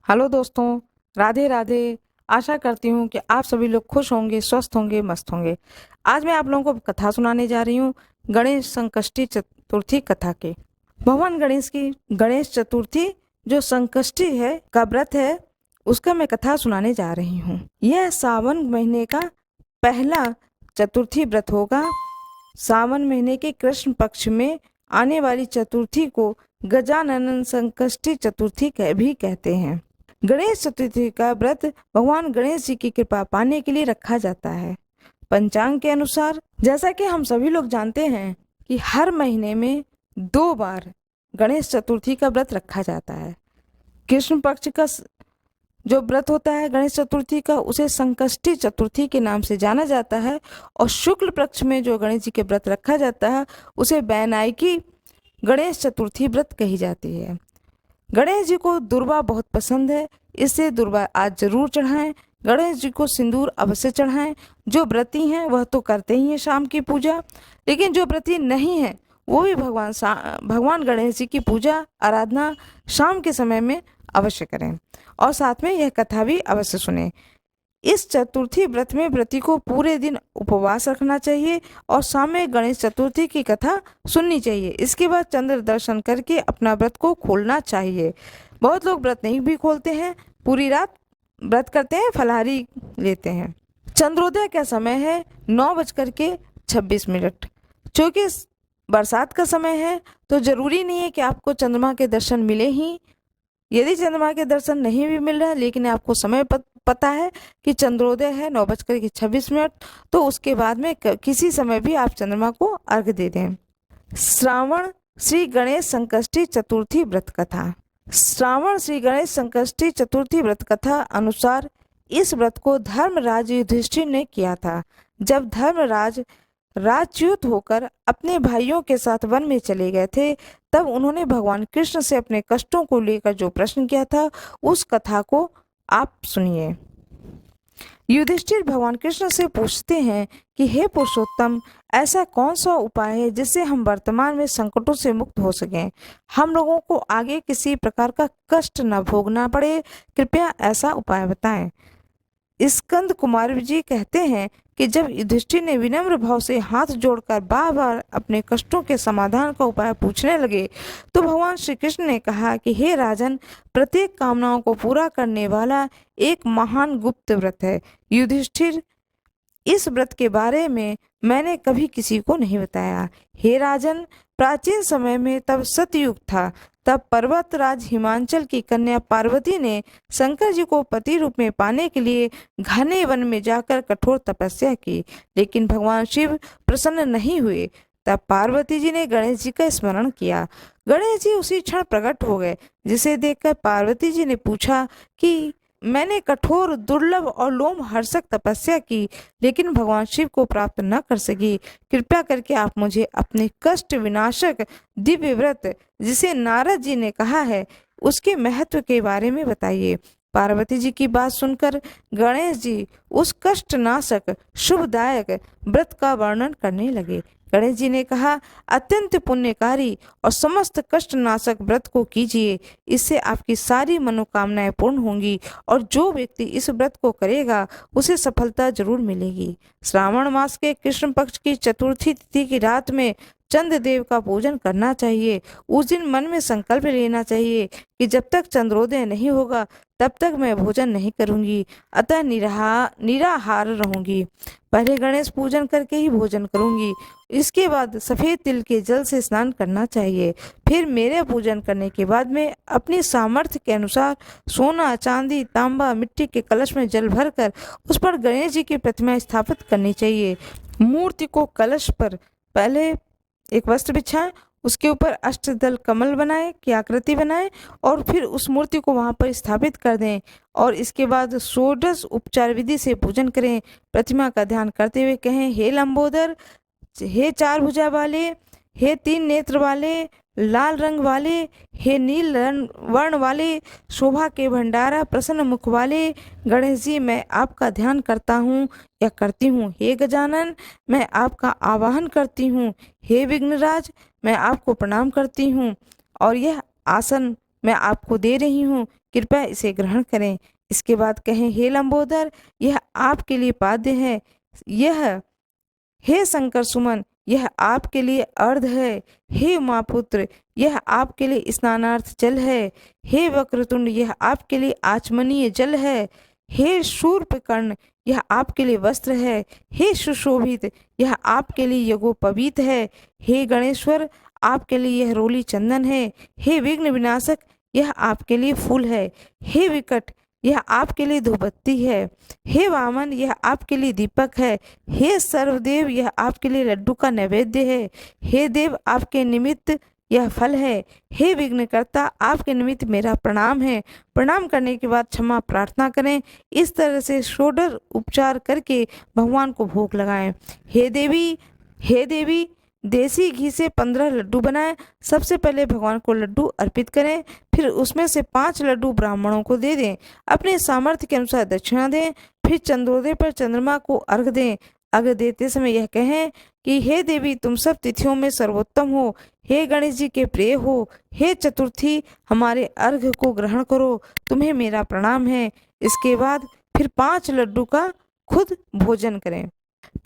Hello दोस्तों, राधे राधे। आशा करती हूँ कि आप सभी लोग खुश होंगे, स्वस्थ होंगे, मस्त होंगे। आज मैं आप लोगों को कथा सुनाने जा रही हूँ गणेश संकष्टी चतुर्थी कथा की। भगवान गणेश की गणेश चतुर्थी जो संकष्टी है का व्रत है, उसका मैं कथा सुनाने जा रही हूँ। यह सावन महीने का पहला चतुर्थी व्रत होगा। सावन महीने के कृष्ण पक्ष में आने वाली चतुर्थी को गजानन संकष्टी चतुर्थी भी कहते हैं। गणेश चतुर्थी का व्रत भगवान गणेश जी की कृपा पाने के लिए रखा जाता है। पंचांग के अनुसार, जैसा कि हम सभी लोग जानते हैं कि हर महीने में 2 बार गणेश चतुर्थी का व्रत रखा जाता है। कृष्ण पक्ष का जो व्रत होता है गणेश चतुर्थी का, उसे संकष्टी चतुर्थी के नाम से जाना जाता है। और शुक्ल पक्ष में जो गणेश जी के व्रत रखा जाता है उसे बैनायकी गणेश चतुर्थी व्रत कही जाती है। गणेश जी को दुर्वा बहुत पसंद है, इससे दुर्वा आज जरूर चढ़ाएं। गणेश जी को सिंदूर अवश्य चढ़ाएं। जो व्रती हैं वह तो करते ही हैं शाम की पूजा, लेकिन जो व्रती नहीं है वो भी भगवान गणेश जी की पूजा आराधना शाम के समय में अवश्य करें और साथ में यह कथा भी अवश्य सुने। इस चतुर्थी व्रत में व्रती को पूरे दिन उपवास रखना चाहिए और शाम में गणेश चतुर्थी की कथा सुननी चाहिए। इसके बाद चंद्र दर्शन करके अपना व्रत को खोलना चाहिए। बहुत लोग व्रत नहीं भी खोलते हैं, पूरी रात व्रत करते हैं, फलाहारी लेते हैं। चंद्रोदय का समय है 9:26। चूँकि बरसात का समय है तो जरूरी नहीं है कि आपको चंद्रमा के दर्शन मिले ही। यदि चंद्रमा के दर्शन नहीं भी मिल रहा है लेकिन आपको समय पता है कि चंद्रोदय है 9:26, तो उसके बाद में किसी समय भी आप चंद्रमा को अर्घ्य दे दें। श्रावण श्री गणेश संकष्टी चतुर्थी व्रत कथा। श्रावण श्री गणेश संकष्टी चतुर्थी व्रत कथा अनुसार इस व्रत को धर्मराज युधिष्ठिर ने किया था। जब धर्मराज राज्यच्युत होकर अपने भाइयों के साथ वन में चले गए थे, तब उन्होंने भगवान कृष्ण से अपने कष्टों को लेकर जो प्रश्न किया था उस कथा को आप सुनिए। युधिष्ठिर भगवान कृष्ण से पूछते हैं कि हे पुरुषोत्तम, ऐसा कौन सा उपाय है जिससे हम वर्तमान में संकटों से मुक्त हो सकें, हम लोगों को आगे किसी प्रकार का कष्ट न भोगना पड़े, कृपया ऐसा उपाय बताएं। स्कंद कुमार जी कहते हैं कि जब युधिष्ठिर ने विनम्र भाव से हाथ जोड़कर बार बार अपने कष्टों के समाधान का उपाय पूछने लगे, तो भगवान श्री कृष्ण ने कहा कि हे राजन, प्रत्येक कामनाओं को पूरा करने वाला एक महान गुप्त व्रत है। युधिष्ठिर, इस व्रत के बारे में मैंने कभी किसी को नहीं बताया। हे राजन, प्राचीन समय में तब सतयुग था। तब पर्वतराज हिमांचल की कन्या पार्वती ने शंकर जी को पति रूप में पाने के लिए घने वन में जाकर कठोर तपस्या की, लेकिन भगवान शिव प्रसन्न नहीं हुए। तब पार्वती जी ने गणेश जी का स्मरण किया। गणेश जी उसी क्षण प्रकट हो गए, जिसे देखकर पार्वती जी ने पूछा कि मैंने कठोर, दुर्लभ और लोमहर्षक तपस्या की, लेकिन भगवान शिव को प्राप्त न कर सकी। कृपया करके आप मुझे अपने कष्ट विनाशक दिव्य व्रत, जिसे नारद जी ने कहा है, उसके महत्व के बारे में बताइए। पार्वती जी की बात सुनकर गणेश जी उस कष्टनाशक शुभदायक व्रत का वर्णन करने लगे। गणेश जी ने कहा, अत्यंत पुण्यकारी और समस्त कष्टनाशक व्रत को कीजिए, इससे आपकी सारी मनोकामनाएं पूर्ण होंगी और जो व्यक्ति इस व्रत को करेगा उसे सफलता जरूर मिलेगी। श्रावण मास के कृष्ण पक्ष की चतुर्थी तिथि की रात में चंद्रदेव का पूजन करना चाहिए। उस दिन मन में संकल्प लेना चाहिए कि जब तक चंद्रोदय नहीं होगा तब तक मैं भोजन नहीं करूंगी, अतः निराहार रहूंगी। पहले गणेश पूजन करके ही भोजन करूंगी। इसके बाद सफेद तिल के जल से स्नान करना चाहिए। फिर मेरे पूजन करने के बाद में अपनी सामर्थ्य के अनुसार सोना, चांदी, तांबा, मिट्टी के कलश में जल भरकर उस पर गणेश जी की प्रतिमा स्थापित करनी चाहिए। मूर्ति को कलश पर पहले एक वस्त्र बिछाएं, उसके ऊपर अष्टदल कमल बनाएं की आकृति बनाएं और फिर उस मूर्ति को वहां पर स्थापित कर दें और इसके बाद षोडश उपचार विधि से पूजन करें। प्रतिमा का ध्यान करते हुए कहें, हे लंबोदर, हे 4 भुजा वाले, हे 3 नेत्र वाले, लाल रंग वाले, हे नील वर्ण वाले, शोभा के भंडारा, प्रसन्न मुख वाले गणेश जी, मैं आपका ध्यान करता हूँ या करती हूँ। हे गजानन, मैं आपका आवाहन करती हूँ। हे विघ्नराज, मैं आपको प्रणाम करती हूँ और यह आसन मैं आपको दे रही हूँ, कृपया इसे ग्रहण करें। इसके बाद कहें, हे लंबोदर, यह आपके लिए पाद्य है। यह, हे शंकर सुमन, यह आपके लिए अर्ध है। हे उमापुत्र, यह आपके लिए स्नानार्थ जल है। हे वक्रतुंड, यह आपके लिए आचमनीय जल है। हे शूर्पकर्ण, यह आपके लिए वस्त्र है। हे सुशोभित, यह आपके लिए यज्ञोपवीत है। हे गणेश्वर, आपके लिए यह रोली चंदन है। हे विघ्न विनाशक, यह आपके लिए फूल है। हे विकट, यह आपके लिए धूपबत्ती है। हे वामन, यह आपके लिए दीपक है। हे सर्वदेव, यह आपके लिए लड्डू का नैवेद्य है। हे देव, आपके निमित्त यह फल है। हे विघ्नकर्ता, आपके निमित्त मेरा प्रणाम है। प्रणाम करने के बाद क्षमा प्रार्थना करें। इस तरह से षोडश उपचार करके भगवान को भोग लगाएं। हे देवी, देसी घी से 15 लड्डू बनाएं। सबसे पहले भगवान को लड्डू अर्पित करें, फिर उसमें से 5 लड्डू ब्राह्मणों को दे दें। अपने सामर्थ्य के अनुसार दक्षिणा दें। फिर चंद्रोदय पर चंद्रमा को अर्घ दें। अर्घ देते समय यह कहें कि हे देवी, तुम सब तिथियों में सर्वोत्तम हो। हे गणेश जी के प्रिय हो। हे चतुर्थी, हमारे अर्घ को ग्रहण करो, तुम्हें मेरा प्रणाम है। इसके बाद फिर 5 लड्डू का खुद भोजन करें।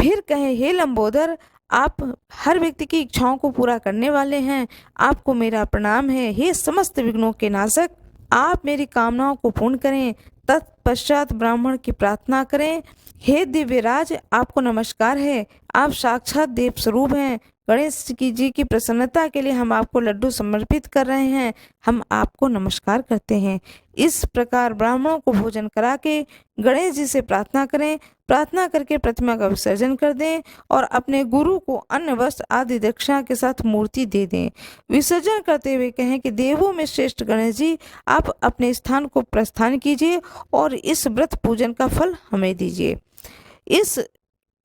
फिर कहें, हे लंबोदर, आप हर व्यक्ति की इच्छाओं को पूरा करने वाले हैं, आपको मेरा प्रणाम है। हे समस्त विघ्नों के नाशक, आप मेरी कामनाओं को पूर्ण करें। तत्पश्चात ब्राह्मण की प्रार्थना करें। हे दिव्यराज, आपको नमस्कार है, आप साक्षात देव स्वरूप हैं। गणेश जी की प्रसन्नता के लिए हम आपको लड्डू समर्पित कर रहे हैं, हम आपको नमस्कार करते हैं। इस प्रकार ब्राह्मणों को भोजन करा के गणेश जी से प्रार्थना करें। प्रार्थना करके प्रतिमा का विसर्जन कर दें और अपने गुरु को अन्न वस्त्र आदि दक्षिणा के साथ मूर्ति दे दें। विसर्जन करते हुए कहें कि देवों में श्रेष्ठ गणेश जी, आप अपने स्थान को प्रस्थान कीजिए और इस व्रत पूजन का फल हमें दीजिए।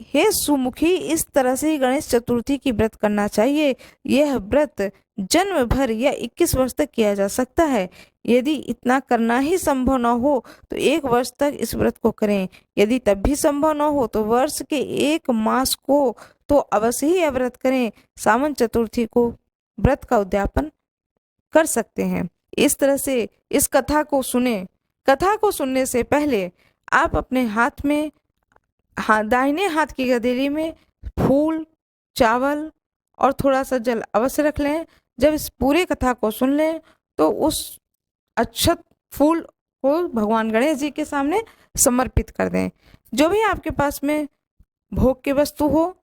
हे सुमुखी, इस तरह से गणेश चतुर्थी की व्रत करना चाहिए। यह व्रत जन्म भर या 21 वर्ष तक किया जा सकता है। यदि इतना करना ही संभव न हो तो 1 वर्ष तक इस व्रत को करें। यदि तब भी संभव न हो तो वर्ष के 1 मास को तो अवश्य ही यह व्रत करें। सावन चतुर्थी को व्रत का उद्यापन कर सकते हैं। इस तरह से इस कथा को सुने। कथा को सुनने से पहले आप अपने हाथ में, दाहिने हाथ की गदेली में फूल, चावल और थोड़ा सा जल अवश्य रख लें। जब इस पूरे कथा को सुन लें तो उस अक्षत फूल को भगवान गणेश जी के सामने समर्पित कर दें। जो भी आपके पास में भोग की वस्तु हो,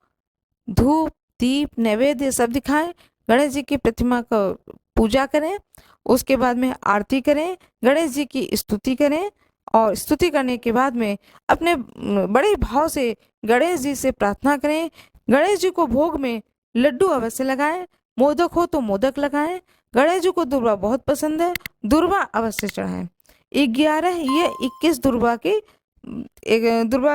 धूप, दीप, नैवेद्य सब दिखाएं। गणेश जी की प्रतिमा का पूजा करें। उसके बाद में आरती करें, गणेश जी की स्तुति करें और स्तुति करने के बाद में अपने बड़े भाव से गणेश जी से प्रार्थना करें। गणेश जी को भोग में लड्डू अवश्य लगाएं। मोदक हो तो मोदक लगाएं। गणेश जी को दुर्वा बहुत पसंद है, दुर्वा अवश्य चढ़ाएं। 11 या 21 दुर्वा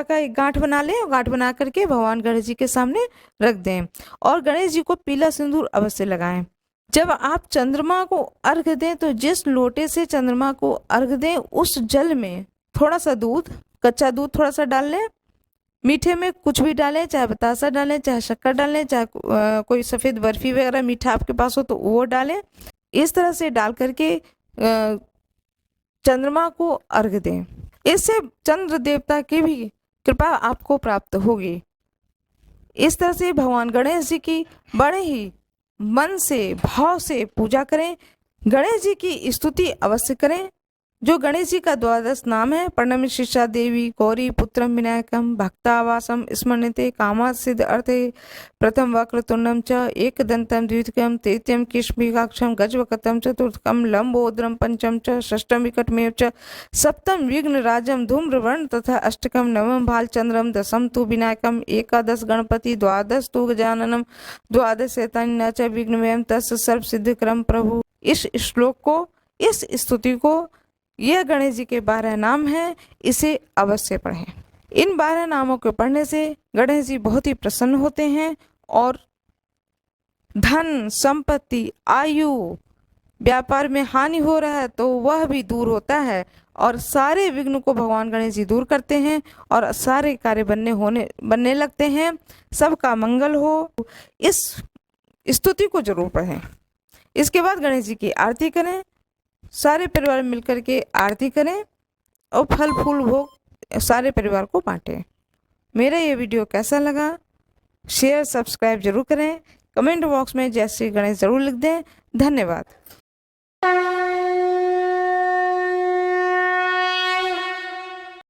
का एक गांठ बना लें और गांठ बना करके भगवान गणेश जी के सामने रख दें और गणेश जी को पीला सिंदूर अवश्य लगाएं। जब आप चंद्रमा को अर्घ दें तो जिस लोटे से चंद्रमा को अर्घ दें उस जल में थोड़ा सा दूध, कच्चा दूध थोड़ा सा डाल लें। मीठे में कुछ भी डालें, चाहे बतासा डालें, चाहे शक्कर डालें, चाहे कोई सफ़ेद बर्फी वगैरह मीठा आपके पास हो तो वो डालें। इस तरह से डाल करके चंद्रमा को अर्घ दें। इससे चंद्र देवता की भी कृपा आपको प्राप्त होगी। इस तरह से भगवान गणेश जी की बड़े ही मन से, भाव से पूजा करें। गणेश जी की स्तुति अवश्य करें। जो गणेश जी का 12 नाम है, प्रणम्य शिक्षा देवी गौरी पुत्रम विनायकम भक्तावासम स्मरणते कामात् सिद्ध अर्थे प्रथम वक्रतुंडम च एकदंतम द्वितीयम तृतीयम किष्किकाक्षम गजवक्त्रम चतुर्थकम लंबोदरम पंचम च षष्ठम विकटमेव च सप्तम विघ्नराजम धूम्रवर्ण तथा अष्टकम नवम भालचंद्रम दशम तु विनायकम एकादश गणपति द्वादश तु गजाननम द्वादश शैतानि च विघ्नमेव तस्य सर्वसिद्धिकरम प्रभु। इस श्लोक को, इस स्तुति को, यह गणेश जी के 12 नाम हैं, इसे अवश्य पढ़ें। इन 12 नामों को पढ़ने से गणेश जी बहुत ही प्रसन्न होते हैं और धन, संपत्ति, आयु, व्यापार में हानि हो रहा है तो वह भी दूर होता है और सारे विघ्न को भगवान गणेश जी दूर करते हैं और सारे कार्य बनने लगते हैं। सबका मंगल हो। इस स्तुति को जरूर पढ़ें। इसके बाद गणेश जी की आरती करें। सारे परिवार मिलकर के आरती करें और फल फूल भोग सारे परिवार को बांटें। मेरा ये वीडियो कैसा लगा, शेयर सब्सक्राइब जरूर करें। कमेंट बॉक्स में जय श्री गणेश जरूर लिख दें। धन्यवाद।